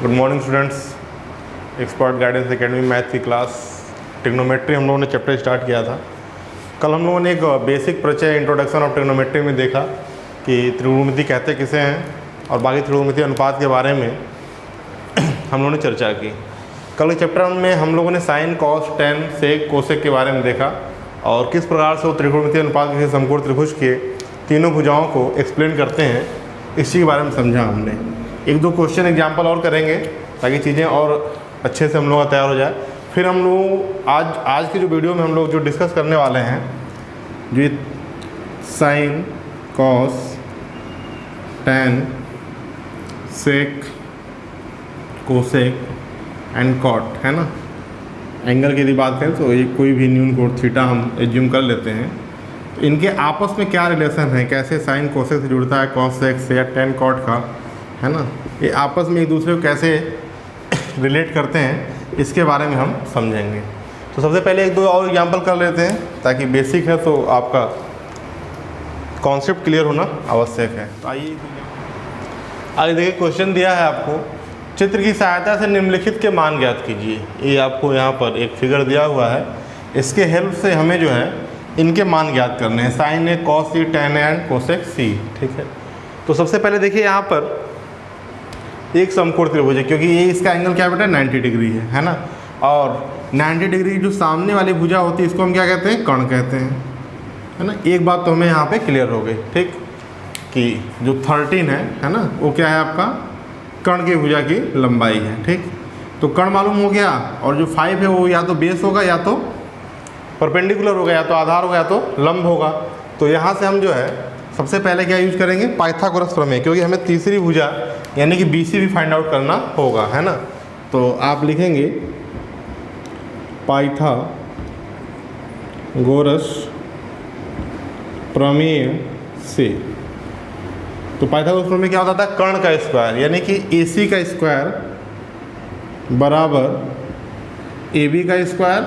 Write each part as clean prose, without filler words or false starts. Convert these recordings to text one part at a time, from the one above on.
Good morning students. Expert guidance academy math की class trigonometry हम लोगों ने चैप्टर स्टार्ट किया था। कल हम लोगों ने एक बेसिक परिचय इंट्रोडक्शन ऑफ ट्रिग्नोमेट्री में देखा कि त्रिकोणमिति कहते किसे हैं और बाकी त्रिकोणमिति अनुपात के बारे में हम लोगों ने चर्चा की। कल के चैप्टर में हम लोगों ने sign, cos, tan, sec, cosec के बारे में देखा और किस प्रकार से वो त्रिकोणमिति अनुपात के समकोण त्रिभुज के तीनों भुजाओं को एक्सप्लेन करते हैं, इस चीज़ के बारे में समझा हमने। एक दो क्वेश्चन एग्जाम्पल और करेंगे ताकि चीज़ें और अच्छे से हम लोग का तैयार हो जाए। फिर हम लोग आज की जो वीडियो में हम लोग जो डिस्कस करने वाले हैं, जो ये sine, cos, tan, sec, cosec and cot है ना। एंगल की यदि बात करें तो ये कोई भी न्यून कोण थीटा हम एज्यूम कर लेते हैं। तो इनके आपस में क्या रिलेशन है, कैसे साइन कोसेक से जुड़ता है कॉस सेक से या टेन कॉट का, है ना। ये आपस में एक दूसरे को कैसे रिलेट करते हैं, इसके बारे में हम समझेंगे। तो सबसे पहले एक दो और एग्जांपल कर लेते हैं ताकि बेसिक है तो आपका कॉन्सेप्ट क्लियर होना आवश्यक है। तो आइए देखिए, क्वेश्चन दिया है आपको, चित्र की सहायता से निम्नलिखित के मान ज्ञात कीजिए। ये आपको यहाँ पर एक फिगर दिया हुआ है, इसके हेल्प से हमें जो है इनके मान ज्ञात करने हैं। Sine A, cos C, tan and cosec C, ठीक है। तो सबसे पहले देखिए यहाँ पर एक समकोण त्रिभुज है, क्योंकि ये इसका एंगल क्या बेटा 90 डिग्री है ना। और 90 डिग्री जो सामने वाली भुजा होती है इसको हम क्या कहते हैं, कर्ण कहते हैं, है ना। एक बात तो हमें यहाँ पे क्लियर हो गई, ठीक, कि जो 13 है ना, वो क्या है आपका कर्ण की भुजा की लंबाई है, ठीक। तो कर्ण मालूम हो गया और जो 5 है वो या तो बेस होगा या तो परपेंडिकुलर होगा, या तो आधार होगा या तो लंब होगा। तो यहाँ से हम जो है सबसे पहले क्या यूज करेंगे, पाइथागोरस प्रमेय, क्योंकि हमें तीसरी भुजा यानी कि BC भी फाइंड आउट करना होगा, है ना। तो आप लिखेंगे पाइथागोरस प्रमेय से। तो पाइथागोरस प्रमेय क्या होता था, कर्ण का स्क्वायर यानी कि AC का स्क्वायर बराबर AB का स्क्वायर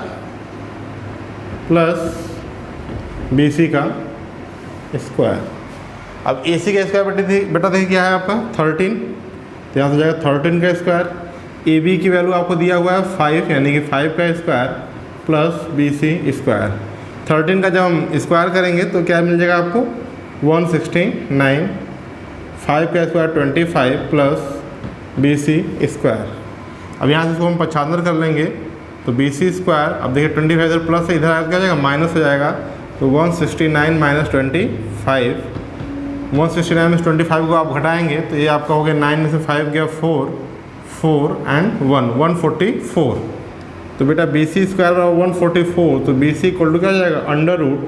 प्लस BC का स्क्वायर। अब AC का स्क्वायर बेटा देखिए क्या है आपका 13, तो यहाँ से जाएगा 13 का स्क्वायर। AB की वैल्यू आपको दिया हुआ है 5 यानी कि 5 का स्क्वायर प्लस BC स्क्वायर। 13 का जब हम स्क्वायर करेंगे तो क्या मिल जाएगा आपको 169, 5 का स्क्वायर 25 प्लस BC स्क्वायर। अब यहाँ से इसको हम 95 कर लेंगे तो BC स्क्वायर, अब देखिए 25 इधर प्लस है, इधर क्या हो जाएगा माइनस हो जाएगा, तो 169 माइनस 25, 169 में 25 को आप घटाएंगे तो ये आपका हो गया 9 में से 5 गया 4 एंड 144। तो बेटा BC स्क्वायर और 144, तो BC इक्वल टू क्या हो जाएगा अंडर रूट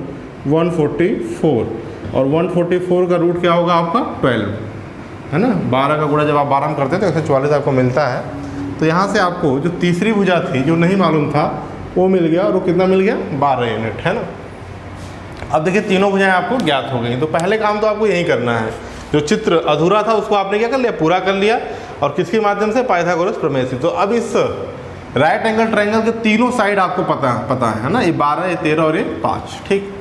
144, और 144 का रूट क्या होगा आपका 12, है ना। 12 का गुणा जब आप 12 में करते हैं तो 144 आपको मिलता है। तो यहाँ से आपको जो तीसरी भुजा थी जो नहीं मालूम था वो मिल गया, और वो कितना मिल गया 12 यूनिट, है ना। अब देखिए तीनों भुजाएं आपको ज्ञात हो गई। तो पहले काम तो आपको यही करना है, जो चित्र अधूरा था उसको आपने क्या कर लिया, पूरा कर लिया, और किसके माध्यम से, पाइथागोरस प्रमेय से। तो अब इस राइट एंगल ट्रायंगल के तीनों साइड आपको पता है ना, ये 12, ये 13 और ये 5, ठीक।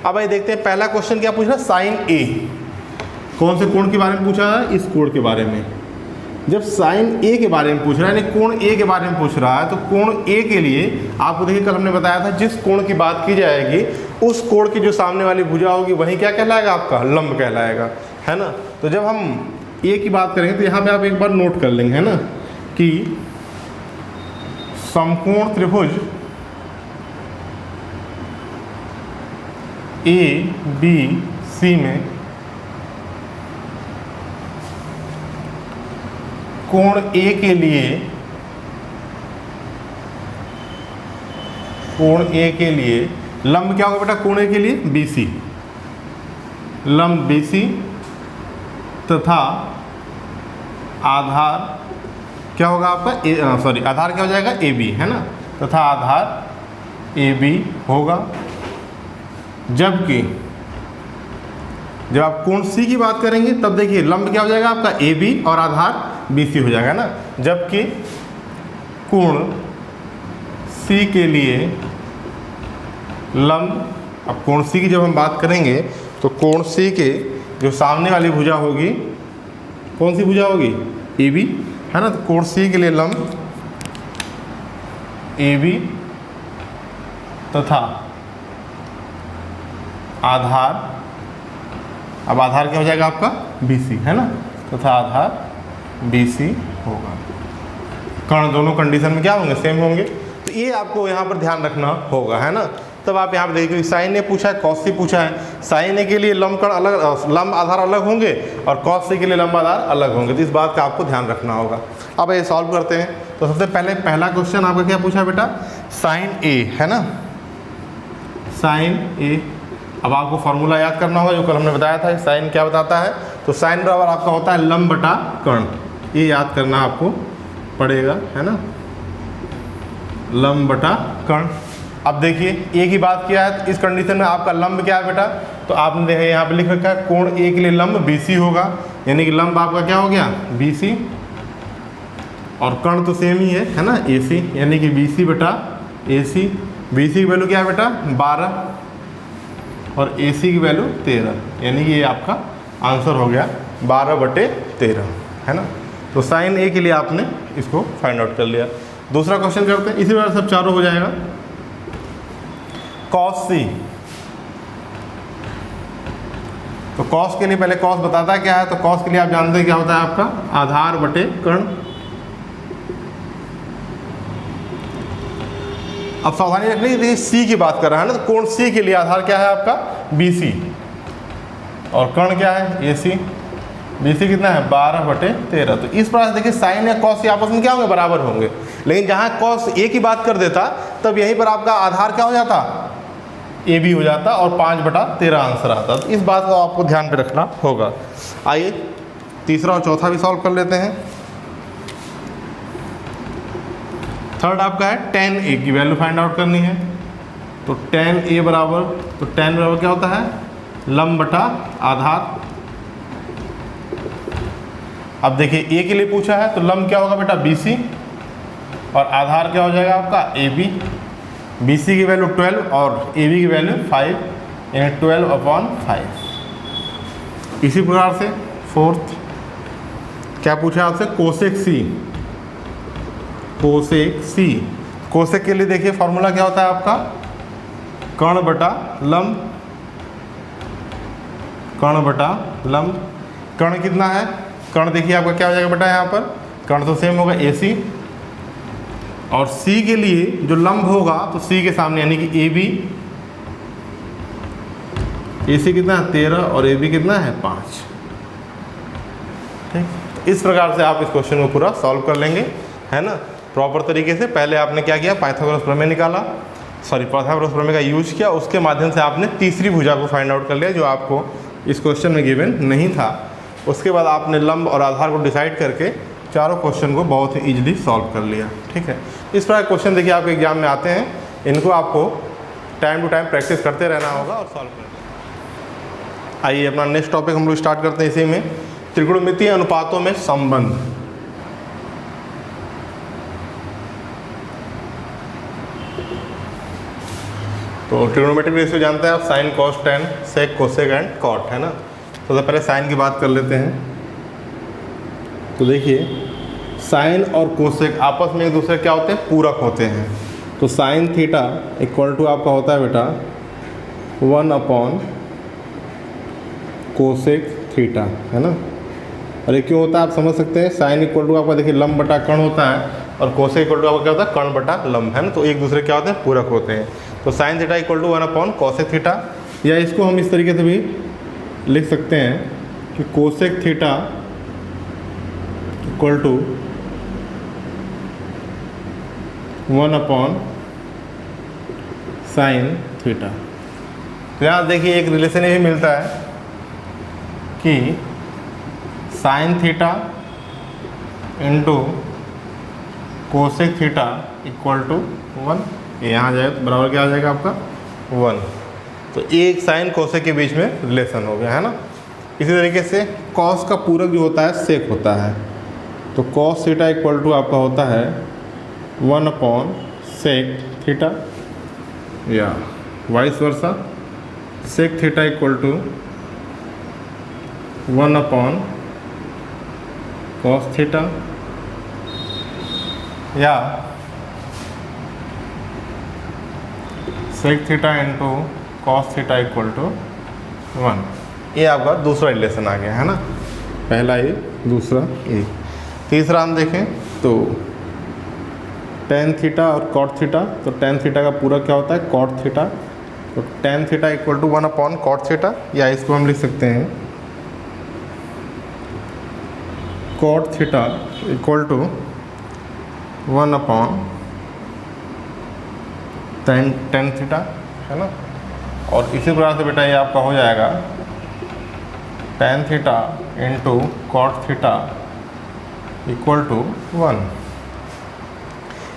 अब आइए देखते हैं पहला क्वेश्चन क्या पूछ रहा है, साइन ए। कौन से कोण के बारे में पूछा है, इस कोण के बारे में। जब साइन ए के बारे में पूछ रहा है यानी कोण ए के बारे में पूछ रहा है, तो कोण ए के लिए आपको देखिए कल हमने बताया था जिस कोण की बात की जाएगी उस कोण की जो सामने वाली भुजा होगी वही क्या कहलाएगा, आपका लंब कहलाएगा, है ना। तो जब हम ए की बात करेंगे तो यहाँ पे आप एक बार नोट कर लेंगे, है ना, कि समकोण त्रिभुज ABC में कोण ए के लिए लंब क्या होगा बेटा, कोण ए के लिए BC, लंब BC तथा आधार क्या होगा आपका आधार क्या हो जाएगा AB, है ना, तथा आधार AB होगा। जबकि जब आप कोण C की बात करेंगे तब देखिए लंब क्या हो जाएगा आपका AB और आधार BC हो जाएगा ना। जबकि कोण C के लिए लंब, अब कोण C की जब हम बात करेंगे तो कोण C के जो सामने वाली भुजा होगी, कौन सी भुजा होगी, AB, है ना। तो कोण सी के लिए लंब ए बी तथा आधार, अब आधार क्या हो जाएगा आपका बी सी, है ना, तथा आधार बी सी होगा। कर्ण दोनों कंडीशन में क्या होंगे, सेम होंगे। तो ये आपको यहाँ पर ध्यान रखना होगा, है ना। तब आप यहाँ पर देखिए साइन ने पूछा है, कॉस सी पूछा है। साइन ए के लिए लंब कर्ण अलग, लंब आधार अलग होंगे और कॉस सी के लिए लंब आधार अलग होंगे। तो इस बात का आपको ध्यान रखना होगा। अब ये सॉल्व करते हैं। तो सबसे पहले पहला क्वेश्चन आपका क्या पूछा बेटा, साइन ए, है ना, साइन ए। अब आपको फॉर्मूला याद करना होगा जो कल हमने बताया था, साइन क्या बताता है। तो साइन बराबर आपका होता है लंब बटा कर्ण, ये याद करना आपको पड़ेगा, है ना, लंब बटा कर्ण। अब देखिए ए की बात किया है, तो इस कंडीशन में आपका लंब क्या है बेटा, तो आपने देखा यहाँ पे लिख रखा है कोण ए के लिए लंब बी सी होगा, यानी कि लंब आपका क्या हो गया बी सी, और कर्ण तो सेम ही है ना, ए सी, यानी कि बी सी बटा ए सी। बी सी की वैल्यू क्या है बेटा 12 और ए सी की वैल्यू 13, यानी कि ये आपका आंसर हो गया 12/13, है ना। तो साइन ए के लिए आपने इसको फाइंड आउट कर लिया। दूसरा क्वेश्चन करते हैं, इसी बार सब चारों हो जाएगा। कॉस सी, तो कॉस के लिए पहले कॉस बताता क्या है, तो कॉस के लिए आप जानते हैं क्या होता है आपका आधार बटे कर्ण। अब सावधानी रखनी है, सी की बात कर रहा है ना, तो कोण सी के लिए आधार क्या है आपका बी सी और कर्ण क्या है ए सी। बी सी कितना है 12/13। तो इस प्रकार से देखिए साइन या कॉस आपस में क्या होंगे बराबर होंगे, लेकिन जहाँ कॉस ए की बात कर देता तब यहीं पर आपका आधार क्या हो जाता ए बी हो जाता और 5/13 आंसर आता। तो इस बात को आपको ध्यान पे रखना होगा। आइए तीसरा और चौथा भी सॉल्व कर लेते हैं। थर्ड आपका है tan ए की वैल्यू फाइंड आउट करनी है। तो tan ए बराबर, तो tan बराबर क्या होता है लंब बटा आधार। अब देखिए ए के लिए पूछा है, तो लंब क्या होगा बेटा बी सी और आधार क्या हो जाएगा आपका ए बी। बी सी की वैल्यू 12 और ए बी की वैल्यू 5, यानी 12/5। इसी प्रकार से फोर्थ क्या पूछा है आपसे, कोसेक सी। कोसेक सी, कोसेक के लिए देखिए फॉर्मूला क्या होता है आपका कर्ण बटा लंब, कर्ण बटा लंब। कर्ण कितना है, कर्ण देखिए आपका क्या हो जाएगा बेटा यहाँ पर, कर्ण तो सेम होगा ए सी, और सी के लिए जो लंब होगा तो सी के सामने यानी कि ए बी। ए सी कितना है 13 और ए बी कितना है 5। ठीक, इस प्रकार से आप इस क्वेश्चन को पूरा सॉल्व कर लेंगे, है ना, प्रॉपर तरीके से। पहले आपने क्या किया, पाइथागोरस प्रमेय निकाला, पाइथागोरस प्रमेय का यूज किया, उसके माध्यम से आपने तीसरी भुजा को फाइंड आउट कर लिया जो आपको इस क्वेश्चन में गिवन नहीं था। उसके बाद आपने लंब और आधार को डिसाइड करके चारों क्वेश्चन को बहुत ही ईजिली सॉल्व कर लिया। ठीक है, इस प्रकार क्वेश्चन देखिए आपके एग्जाम में आते हैं, इनको आपको टाइम टू टाइम प्रैक्टिस करते रहना होगा और सॉल्व करना। आइए अपना नेक्स्ट टॉपिक हम लोग स्टार्ट करते हैं, इसी में त्रिकोणमितीय अनुपातों में संबंध। तो ट्रिग्नोमेट्रिक रेशियो जानते हैं आप, sine cos tan sec cosec and cot, है ना। तो पहले साइन की बात कर लेते हैं। तो देखिए साइन और कोसेक आपस में एक दूसरे क्या होते हैं, पूरक होते हैं। तो साइन थीटा इक्वल टू आपका होता है बेटा 1/कोसेक थीटा, है ना। और ये क्यों होता है आप समझ सकते हैं, साइन इक्वल टू आपका देखिए लंब बटा कर्ण होता है और कोसेक इक्वल टू आपका क्या होता है कर्ण बटा लंब, है ना। तो एक दूसरे क्या होते हैं, पूरक होते हैं। तो साइन थीटा इक्वल टू 1/कोसेक थीटा, या इसको हम इस तरीके से भी लिख सकते हैं कि कोसेक थीटा इक्वल टू 1/साइन थीटा। तो यहाँ देखिए एक रिलेशन ये भी मिलता है कि sine theta into cosec theta equal to 1, यहाँ जाए तो बराबर क्या आ जाएगा आपका 1। तो एक साइन कोसेक के बीच में रिलेशन हो गया, है ना। इसी तरीके से कॉस का पूरक जो होता है सेक होता है। तो कॉस थीटा इक्वल टू आपका होता है 1/सेक थीटा, या vice versa sec theta equal to 1/कॉस थीटा, या sec theta into cos theta equal to 1। ये आपका दूसरा रिलेशन आ गया है ना, पहला ए दूसरा ए। तीसरा हम देखें तो टेन थीटा और कॉट थीटा, तो टेन थीटा का पूरा क्या होता है कॉट थीटा, तो tan theta equal to 1 upon cot theta, या इसको हम लिख सकते हैं cot theta equal to 1 upon tan theta, है ना। और इसी प्रकार से बेटा ये आपका हो जाएगा tan theta into cot theta equal to 1।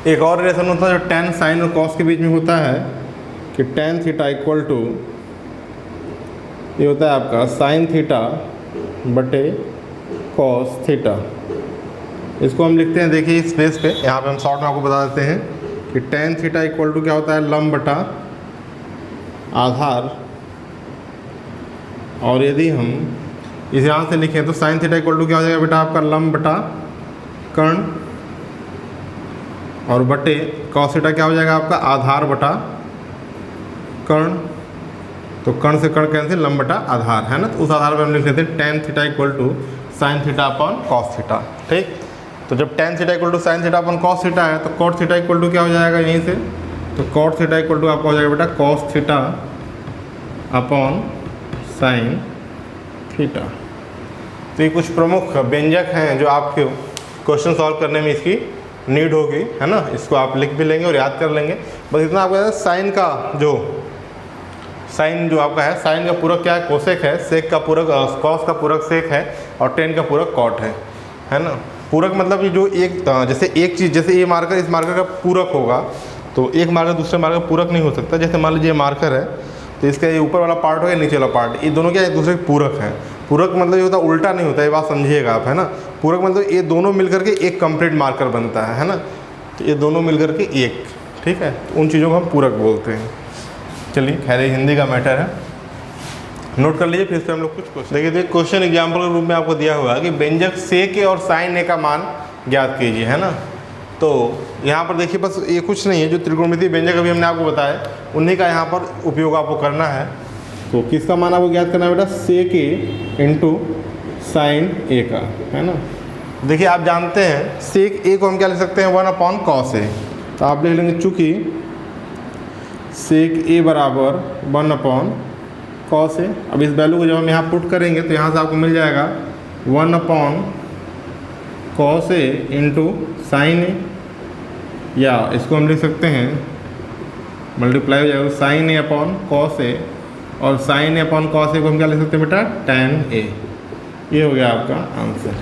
एक और रिलेशन होता है जो टेन साइन और कॉस के बीच में होता है कि टेन थीटा इक्वल टू ये होता है आपका साइन थीटा बटे कॉस थीटा। इसको हम लिखते हैं, देखिए इस बेस पे, यहाँ पे हम शॉर्ट में आपको बता देते हैं कि टेन थीटा इक्वल टू क्या होता है लंब बटा आधार, और यदि हम इस यहाँ से लिखें तो साइन थीटा इक्वल टू क्या हो जाएगा बेटा आपका लंब बटा कर्ण, और बटे कॉस थीटा क्या हो जाएगा आपका आधार बटा कर्ण। तो कर्ण से कर्ण कैंसिल, लंब बटा आधार, है ना। तो उस आधार पर हम लिख लेते हैं tan theta equal to sine theta upon cos theta. ठीक, तो जब tan theta equal to sine theta upon cos theta है तो कॉट थीटा इक्वल टू क्या हो जाएगा यहीं से, तो कॉट थीटा इक्वल टू आपका हो जाएगा बेटा cos theta upon sine theta. तो ये कुछ प्रमुख व्यंजक हैं जो आपके क्वेश्चन सॉल्व करने में इसकी नीड होगी, है ना। इसको आप लिख भी लेंगे और याद कर लेंगे। बस इतना आपका साइन का जो आपका है, साइन का पूरक क्या है कोसेक है, सेक का पूरक कॉस का पूरक सेक है, और टेन का पूरक कॉट है ना। पूरक मतलब ये जो एक जैसे एक चीज़, जैसे ये मार्कर इस मार्कर का पूरक होगा, तो एक मार्कर दूसरे मार्कर पूरक नहीं हो सकता। जैसे मान लीजिए मार्कर है तो इसका ये ऊपर वाला पार्ट हो गया, नीचे वाला पार्ट, ये दोनों क्या एक दूसरे के पूरक हैं। पूरक मतलब ये होता है उल्टा नहीं होता, ये बात समझिएगा आप, है ना। पूरक मतलब ये दोनों मिलकर के एक कंप्लीट मार्कर बनता है ना। तो ये दोनों मिलकर के एक, ठीक है, तो उन चीज़ों को हम पूरक बोलते हैं। चलिए खैर ये हिंदी का मैटर है, नोट कर लीजिए। फिर से हम लोग कुछ क्वेश्चन देखिए, क्वेश्चन एग्जाम्पल के रूप में आपको दिया हुआ है कि व्यंजक सेक ए और साइन ए का मान ज्ञात कीजिए, है ना। तो यहाँ पर देखिए बस ये कुछ नहीं है, जो त्रिकोणमितीय व्यंजक अभी हमने आपको बताया उन्हीं का यहाँ पर उपयोग आपको करना है। तो किसका मान आपको ज्ञात करना है बेटा, सेक ए इंटू साइन ए का, है ना। देखिए आप जानते हैं सेक ए को हम क्या लिख सकते हैं 1 अपॉन कॉस ए, तो आप लिख लेंगे चूँकि सेक ए बराबर 1 अपॉन कॉस ए। अब इस वैल्यू को जब हम यहाँ पुट करेंगे तो यहाँ से आपको मिल जाएगा 1 upon cos A into sine ए, या इसको हम लिख सकते हैं मल्टीप्लाई हो जाएगा sign A upon cos A, और sign A upon cos A को हम क्या लिख सकते हैं बेटा टैन ए। ये हो गया आपका आंसर।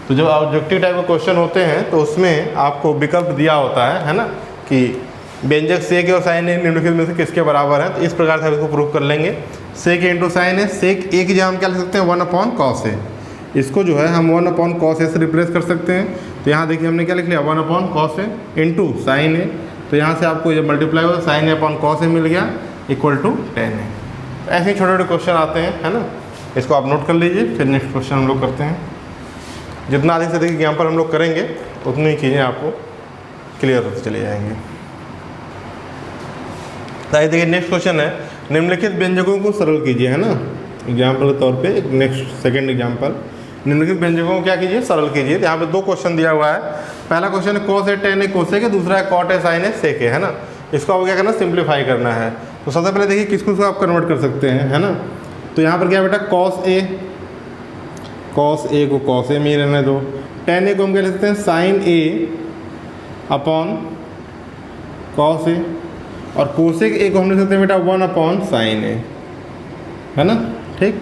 तो जब ऑब्जेक्टिव टाइप के क्वेश्चन होते हैं तो उसमें आपको विकल्प दिया होता है ना, कि व्यंजक सेक और साइन ए निम्नलिखित में से किसके बराबर है। तो इस प्रकार से आप इसको प्रूव कर लेंगे। सेक इंटू साइन ए, सेक ए की जगह हम क्या लिख सकते हैं 1 अपॉन कॉस ए, इसको जो है हम 1 अपॉन कॉस ए से रिप्लेस कर सकते हैं। तो यहाँ देखिए हमने क्या लिख लिया 1 upon cos A into sine ए, तो यहाँ से आपको जब मल्टीप्लाई होगा sign A upon cos A मिल गया इक्वल टू 10 ए। ऐसे ही छोटे छोटे क्वेश्चन आते हैं, है ना, इसको आप नोट कर लीजिए। फिर नेक्स्ट क्वेश्चन हम लोग करते हैं। जितना अधिक से अधिक एग्जाम्पल हम लोग करेंगे उतनी ही चीज़ें आपको क्लियर होती चली जाएंगी। तो देखिए नेक्स्ट क्वेश्चन है, निम्नलिखित व्यंजकों को सरल कीजिए, है ना। एग्जाम्पल के तौर पे नेक्स्ट सेकंड एग्जाम्पल, निम्नलिखित व्यंजकों को क्या कीजिए सरल कीजिए। तो यहाँ पे दो क्वेश्चन दिया हुआ है। पहला क्वेश्चन है cos A ten A cosec है, दूसरा है कॉट ए साइन ए सेक है ना। इसको आपको क्या करना है सिंप्लीफाई करना है। तो सबसे पहले देखिए किसको आप कन्वर्ट कर सकते हैं, है ना। तो यहाँ पर क्या बेटा कॉस ए को कॉस ए में ही रहने दो, टेन ए को हम क्या लिख सकते हैं sine A upon cos A, और कोसेक ए को हम लिख सकते हैं बेटा 1 अपॉन साइन ए, है ना। ठीक,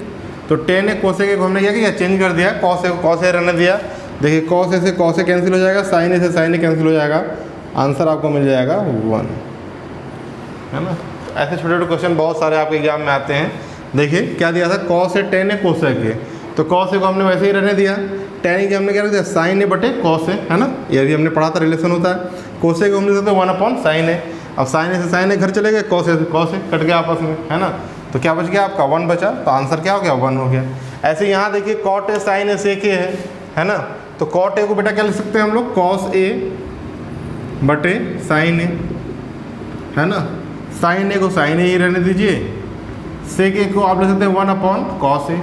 तो टेन ए कोसेक ए को हमने क्या किया चेंज कर दिया, कॉस ए रहने दिया। देखिए कॉस ए से कॉस ए कैंसिल हो जाएगा, साइन ए से साइन ए कैंसिल हो जाएगा, आंसर आपको मिल जाएगा 1, है ना। तो ऐसे छोटे छोटे क्वेश्चन बहुत सारे आपके एग्जाम में आते हैं। देखिए क्या दिया था cos A ten A cosec ए, तो कॉस ए को हमने वैसे ही रहने दिया, टेन ए की हमने क्या रख दिया साइन ए बटे कॉस ए, है ना। ये भी हमने पढ़ा था रिलेशन होता है। कोसेक को हम लिख सकते हैं 1 अपॉन साइन ए, अब साइन ए से साइन ए घर चले गए, कॉस ए से कॉस ए कट गया आपस में, है ना। तो क्या बच गया आपका 1 बचा, तो आंसर क्या हो गया 1 हो गया। ऐसे यहाँ देखिए कॉट ए साइन ए सेक ए है ना। तो कॉट ए को बेटा क्या लिख सकते हैं हम लोग कॉस ए बटे साइन ए, है ना। साइन ए को साइन ए ही रहने दीजिए, सेक ए को आप ले सकते हैं 1 upon cos A,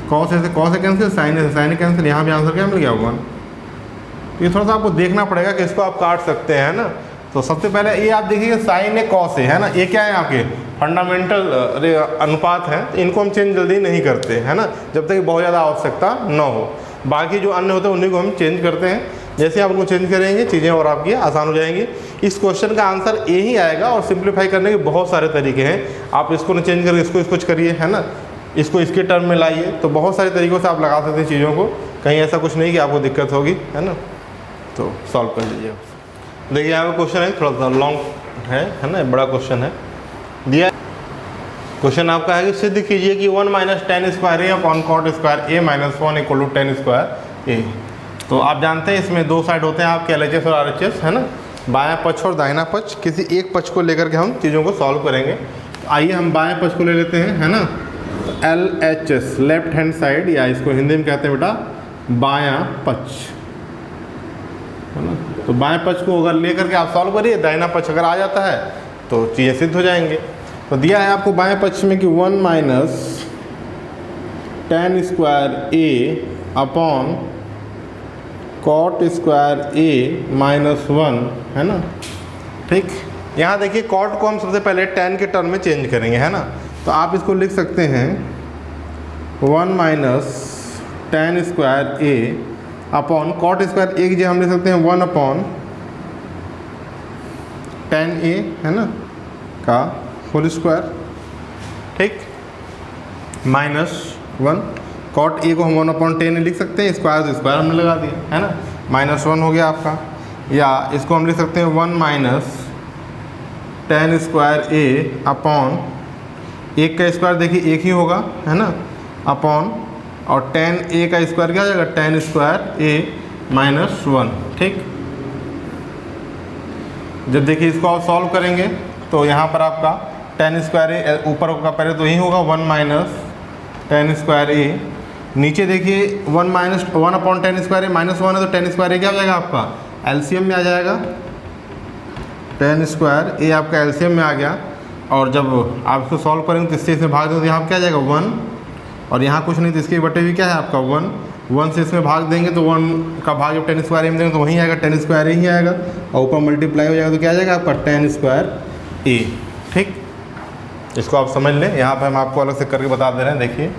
cos A से कॉस ए कैंसिल, साइन ए से साइन ए कैंसिल, यहाँ भी आंसर क्या मिल गया 1। ये थोड़ा सा आपको देखना पड़ेगा कि इसको आप काट सकते हैं ना। तो सबसे पहले ये आप देखिए साइन ए कॉस ए, है ना, ये क्या है आपके फंडामेंटल अनुपात हैं, इनको हम चेंज जल्दी नहीं करते, है ना, जब तक बहुत ज़्यादा आवश्यकता न हो। बाकी जो अन्य होते हैं उन्हीं को हम चेंज करते हैं। जैसे आप उनको चेंज करेंगे चीज़ें और आपकी आसान हो जाएंगी। इस क्वेश्चन का आंसर ए ही आएगा और सिंप्लीफाई करने के बहुत सारे तरीके हैं। आप इसको न चेंज करके इसको कुछ करिए, है ना, इसको इसके टर्म में लाइए, तो बहुत सारे तरीक़ों से आप लगा सकते हैं चीज़ों को। कहीं ऐसा कुछ नहीं कि आपको दिक्कत होगी, है ना। तो सॉल्व कर लीजिए। देखिए यहाँ पे क्वेश्चन है, थोड़ा सा लॉन्ग है ना, बड़ा क्वेश्चन है दिया। क्वेश्चन आपका है कि सिद्ध कीजिए कि 1 minus tan square A upon cot square A minus 1 equal to tan square A. तो आप जानते हैं इसमें दो साइड होते हैं आपके LHS और RHS, है ना, बायां पक्ष और दाहिना पक्ष। किसी एक पक्ष को लेकर के हम चीज़ों को सॉल्व करेंगे। आइए हम बाएं पक्ष को ले लेते हैं, है ना। LHS लेफ्ट हैंड साइड, या इसको हिंदी में कहते हैं बेटा बायां पक्ष, है ना। तो बाएं पक्ष को अगर लेकर के आप सॉल्व करिए, दाहिना पक्ष अगर आ जाता है तो चीज़ें सिद्ध हो जाएंगे। तो दिया है आपको बाएं पक्ष में कि 1 minus tan square A upon cot square A minus 1, है ना, ठीक। यहाँ देखिए कॉट को हम सबसे पहले टेन के टर्म में चेंज करेंगे, है ना। तो आप इसको लिख सकते हैं 1 minus tan square A upon cot square ए की जगह हम लिख सकते हैं 1 अपॉन टेन ए, है ना, का होल स्क्वायर, ठीक, माइनस 1। कॉट ए को हम 1 अपॉन टेन लिख सकते हैं, स्क्वायर तो स्क्वायर हमने लगा दिया, है ना, माइनस 1 हो गया आपका। या इसको हम लिख सकते हैं 1 minus tan square A upon एक का स्क्वायर देखिए एक ही होगा, है ना, अपॉन और टेन ए का स्क्वायर क्या आ जाएगा, टेन स्क्वायर ए माइनस 1, ठीक। जब देखिए इसको आप सॉल्व करेंगे तो यहाँ पर आपका टेन स्क्वायर ए ऊपर का पहले तो यही होगा 1 माइनस टेन स्क्वायर ए, नीचे देखिए 1 minus 1 upon ten square A minus 1 है, तो टेन स्क्वायर ए क्या हो जाएगा आपका एलसीएम में आ जाएगा, टेन स्क्वायर ए आपका एलसीएम में आ गया। और जब आप इसको सॉल्व करेंगे तो इससे इसमें भाग दें तो यहाँ क्या आ जाएगा 1, और यहाँ कुछ नहीं तो इसके बटे भी क्या है आपका 1 से इसमें भाग देंगे तो 1 का भाग जब टेन स्क्वायर ए में देंगे तो वहीं आएगा, टेन स्क्वायर ए ही आएगा, और ऊपर मल्टीप्लाई हो जाएगा तो क्या आ जाएगा आपका टेन स्क्वायर ए, ठीक। इसको आप समझ लें, यहाँ पे हम आपको अलग से करके बता दे रहे हैं। देखिए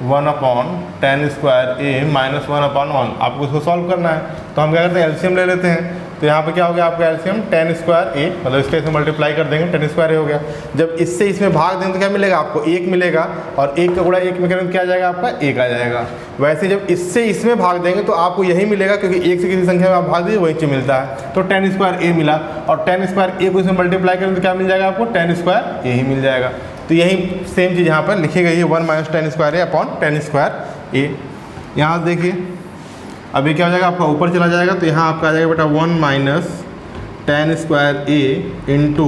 1 upon ten square A minus 1 upon 1, आपको इसको सॉल्व करना है। तो हम क्या करते हैं एलसीएम ले लेते हैं। तो यहाँ पे क्या हो गया आपका एलसीएम टेन स्क्वायर ए, मतलब इसके इसमें मल्टीप्लाई कर देंगे, टेन स्क्वायर ए हो गया। जब इससे इसमें भाग देंगे तो क्या मिलेगा आपको 1 मिलेगा, और 1 का गुणा 1 में करेंगे क्या आ जाएगा आपका 1 आ जाएगा। वैसे जब इससे इसमें भाग देंगे तो आपको यही मिलेगा, क्योंकि 1 से किसी संख्या में आप भाग दीजिए वही चीज़ मिलता है। तो टेन स्क्वायर ए मिला, और टेन स्क्वायर ए को इसमें मल्टीप्लाई करेंगे तो क्या मिल जाएगा आपको टेन स्क्वायर ए ही मिल जाएगा। तो यही सेम चीज़ यहाँ पर लिखी गई है 1 minus tan square A upon ten square ए। यहाँ देखिए अभी क्या हो जाएगा आपका ऊपर चला जाएगा, तो यहाँ आपका आ जाएगा बेटा 1 minus tan square A into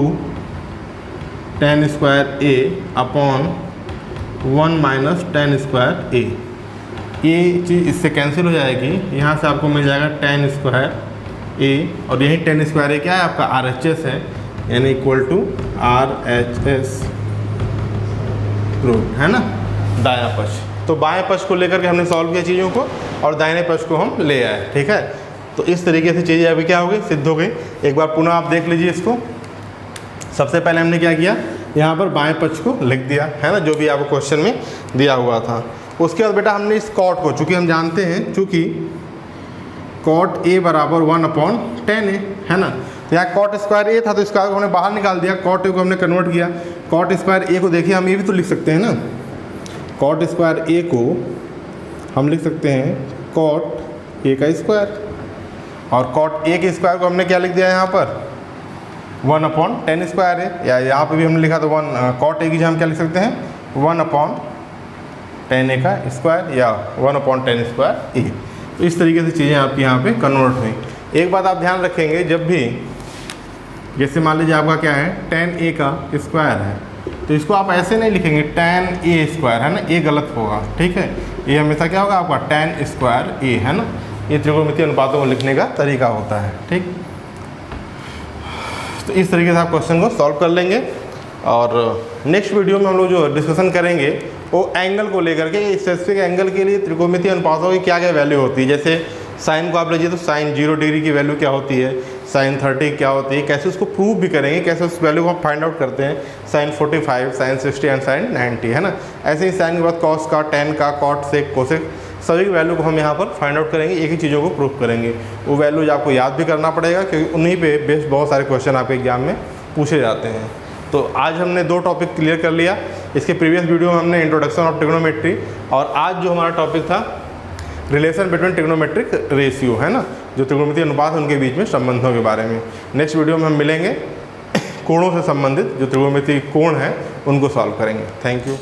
ten square A upon 1 minus tan square ए। ये चीज़ इससे कैंसिल हो जाएगी, यहाँ से आपको मिल जाएगा टेन स्क्वायर ए, और यही टेन स्क्वायर ए क्या है आपका RHS है, यानी इक्वल टू RHS रूट, है ना, दायां पक्ष। तो बाएं पक्ष को लेकर के हमने सॉल्व किया चीज़ों को, और दाहिने पक्ष को हम ले आए, ठीक है। तो इस तरीके से चीज़ें अभी क्या हो गई, सिद्ध हो गई। एक बार पुनः आप देख लीजिए इसको। सबसे पहले हमने क्या किया, यहाँ पर बाएं पक्ष को लिख दिया, है ना, जो भी आपको क्वेश्चन में दिया हुआ था। उसके बाद बेटा हमने इस कॉट को, चूँकि हम जानते हैं चूँकि कॉट ए बराबर 1 अपॉन टेन ए, है ना, तो यहाँ कॉट स्क्वायर ए था तो स्क्वायर को हमने बाहर निकाल दिया, कॉट ए को हमने कन्वर्ट किया। कॉट स्क्वायर ए को देखिए हम ये भी तो लिख सकते हैं ना, कॉट स्क्वायर ए को हम लिख सकते हैं कॉट ए का स्क्वायर, और कॉट ए के स्क्वायर को हमने क्या लिख दिया यहाँ पर 1 अपॉन टेन स्क्वायर है, या यहाँ पे भी हमने लिखा तो 1 कॉट ए की जगह हम क्या लिख सकते हैं 1 अपॉन टेन ए का स्क्वायर, या 1 अपॉन टेन स्क्वायर ए। तो इस तरीके से चीज़ें आपकी यहाँ पे कन्वर्ट हुई। एक बात आप ध्यान रखेंगे, जब भी जैसे मान लीजिए आपका क्या है टेन ए का स्क्वायर है, तो इसको आप ऐसे नहीं लिखेंगे टेन ए स्क्वायर, है ना, ए गलत होगा, ठीक है। ये हमेशा क्या होगा आपका टेन स्क्वायर ए, है ना। ये त्रिकोणमितीय अनुपातों को लिखने का तरीका होता है, ठीक। तो इस तरीके से आप क्वेश्चन को सॉल्व कर लेंगे। और नेक्स्ट वीडियो में हम लोग जो डिस्कशन करेंगे वो एंगल को लेकर के, स्पेसिफिक एंगल के लिए त्रिकोणमितीय अनुपातों की क्या क्या वैल्यू होती है। जैसे साइन को आप लीजिए तो साइन 0 डिग्री की वैल्यू क्या होती है, साइन 30 क्या होती है, कैसे उसको प्रूव भी करेंगे, कैसे उस वैल्यू को हम फाइंड आउट करते हैं, साइन 45, साइन 60 एंड साइन 90, है ना। ऐसे ही साइन के बाद कॉस का, टेन का, कॉट सेक, कोसेक, सभी वैल्यू को हम यहाँ पर फाइंड आउट करेंगे, एक ही चीज़ों को प्रूव करेंगे। वो वैल्यूज आपको याद भी करना पड़ेगा क्योंकि उन्हीं पे बेस्ड बहुत सारे क्वेश्चन आपके एग्जाम में पूछे जाते हैं। तो आज हमने 2 टॉपिक क्लियर कर लिया। इसके प्रीवियस वीडियो में हमने इंट्रोडक्शन ऑफ ट्रिग्नोमेट्री, और आज जो हमारा टॉपिक था रिलेशन बिटवीन ट्रिग्नोमेट्रिक रेशियो, है ना, जो त्रिकोणमितीय अनुपात उनके बीच में संबंधों के बारे में। नेक्स्ट वीडियो में हम मिलेंगे, कोणों से संबंधित जो त्रिकोणमितीय कोण है उनको सॉल्व करेंगे। Thank you.